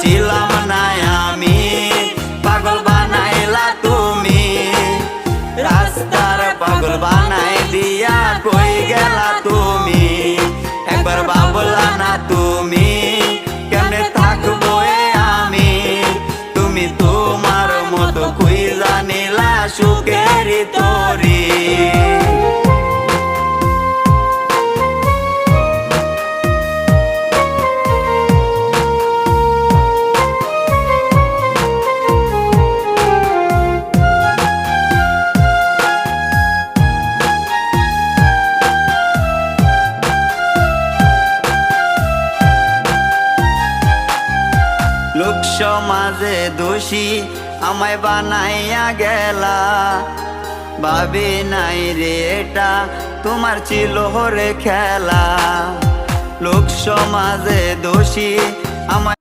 ছিলাম না আমি, পাগল বানাইলা তুমি। রাস্তার পাগল বানাই দিয়া কই গেলা তুমি, একবার ভাবলা না তুমি কেমনে থাকবো আমি। তুমি তোমার মতো খুঁজা নিলা সুখের তরি। লোক সমাজে দোষী আমায় বানাইয়া গেলা, ভাবি নাই রে এটা তোমার ছিল রে খেলা। লোক সমাজে দোষী আমায়